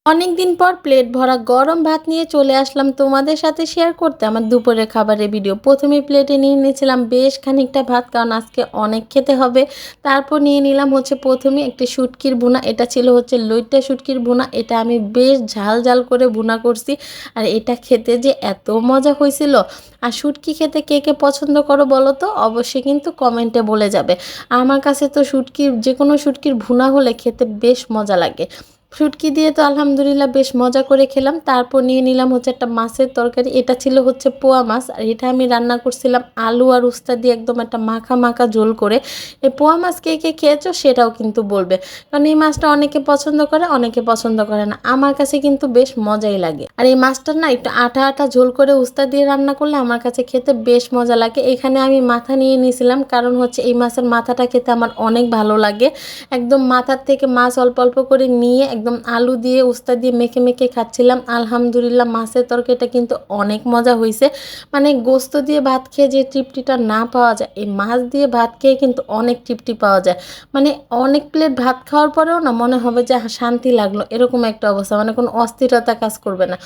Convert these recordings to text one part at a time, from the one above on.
অনেক দিন পর প্লেট ভরা গরম ভাত নিয়ে চলে আসলাম তোমাদের সাথে শেয়ার করতে আমার দুপুরের খাবারের ভিডিও। প্রথমে প্লেটে নিয়ে নিয়েছিলাম বেশ খানিকটা ভাত, কারণ আজকে অনেক খেতে হবে। তারপর নিয়ে নিলাম হচ্ছে প্রথমে একটি শুটকির ভুনা, এটা ছিল হচ্ছে লইট্টা শুটকির ভুনা। এটা আমি বেশ ঝাল ঝাল করে ভুনা করছি, আর এটা খেতে যে এত মজা হয়েছিল। আর শুটকি খেতে কে কে পছন্দ করো বলো তো, অবশ্যই কিন্তু কমেন্টে বলে যাবে। আমার কাছে তো শুটকির যে কোনো শুটকির ভুনা হলে খেতে বেশ মজা লাগে। শুটকি দিয়ে তো আলহামদুলিল্লাহ বেশ মজা করে খেলাম। তারপর নিয়ে নিলাম হচ্ছে একটা মাছের তরকারি, এটা ছিল হচ্ছে পোয়া মাছ, আর এটা আমি রান্না করছিলাম আলু আর উস্তা দিয়ে একদম একটা মাখা মাখা ঝোল করে। এই পোয়া মাছ কে কে খেয়েছো সেটাও কিন্তু বলবে, কারণ এই মাছটা অনেকে পছন্দ করে অনেকে পছন্দ করে না। আমার কাছে কিন্তু বেশ মজাই লাগে। আর এই মাছটা না একটু আঠা আঠা ঝোল করে উস্তা দিয়ে রান্না করলে আমার কাছে খেতে বেশ মজা লাগে। এখানে আমি মাথা নিয়ে নিয়েছিলাম, কারণ হচ্ছে এই মাছের মাথাটা খেতে আমার অনেক ভালো লাগে। একদম মাথার থেকে মাছ অল্প অল্প করে নিয়ে একদম আলু দিয়ে উস্তা দিয়ে মেখে মেখে খাচ্ছিলাম। আলহামদুলিল্লাহ মাছের তরকারিটা কিন্তু অনেক মজা হয়েছে। মানে গোস্ত দিয়ে ভাত খেয়ে যে তৃপ্তিটা না পাওয়া যায়, এই মাছ দিয়ে ভাত খেয়ে কিন্তু অনেক তৃপ্তি পাওয়া যায়। মানে অনেক প্লেট ভাত খাওয়ার পরেও না মনে হবে যে শান্তি লাগলো, এরকম একটা অবস্থা, মানে কোনো অস্থিরতা কাজ করবে না।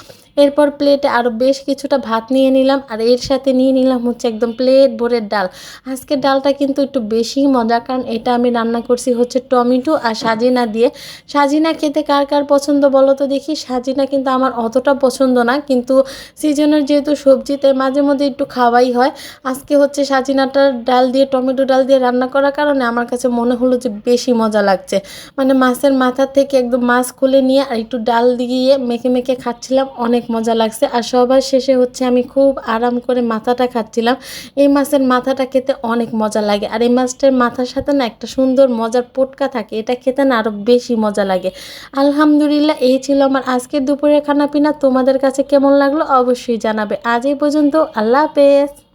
এরপর প্লেটে আরও বেশ কিছুটা ভাত নিয়ে নিলাম, আর এর সাথে নিয়ে নিলাম হচ্ছে একদম প্লেট ভরে ডাল। আজকের ডালটা কিন্তু একটু বেশি মজা, কারণ এটা আমি রান্না করছি হচ্ছে টমেটো আর সাজিনা দিয়ে। সাজিনা খেতে কার কার পছন্দ বলো তো দেখি। সাজিনা কিন্তু আমার অতটা পছন্দ না, কিন্তু সিজনের যেহেতু সবজি তাই মাঝে মধ্যে একটু খাওয়াই হয়। আজকে হচ্ছে সাজিনাটার ডাল দিয়ে টমেটো ডাল দিয়ে রান্না করার কারণে আমার কাছে মনে হলো যে বেশি মজা লাগছে। মানে মাছের মাথা থেকে একদম মাছ খুলে নিয়ে আর একটু ডাল দিয়ে মেখে মেখে খাচ্ছিলাম, অনেক মজা লাগছে। আর সবার শেষে হচ্ছে আমি খুব আরাম করে মাথাটা খাচ্ছিলাম। এই মাছের মাথাটা খেতে অনেক মজা লাগে, আর এই মাছটার মাথার সাথে না একটা সুন্দর মজার পোটকা থাকে, এটা খেতে না আরও বেশি মজা লাগে। আলহামদুলিল্লাহ, এই ছিল আমার আজকের দুপুরের খানা পিনা। তোমাদের কাছে কেমন লাগলো অবশ্যই জানাবে। আজ এই পর্যন্ত, আল্লাহ হাফেজ।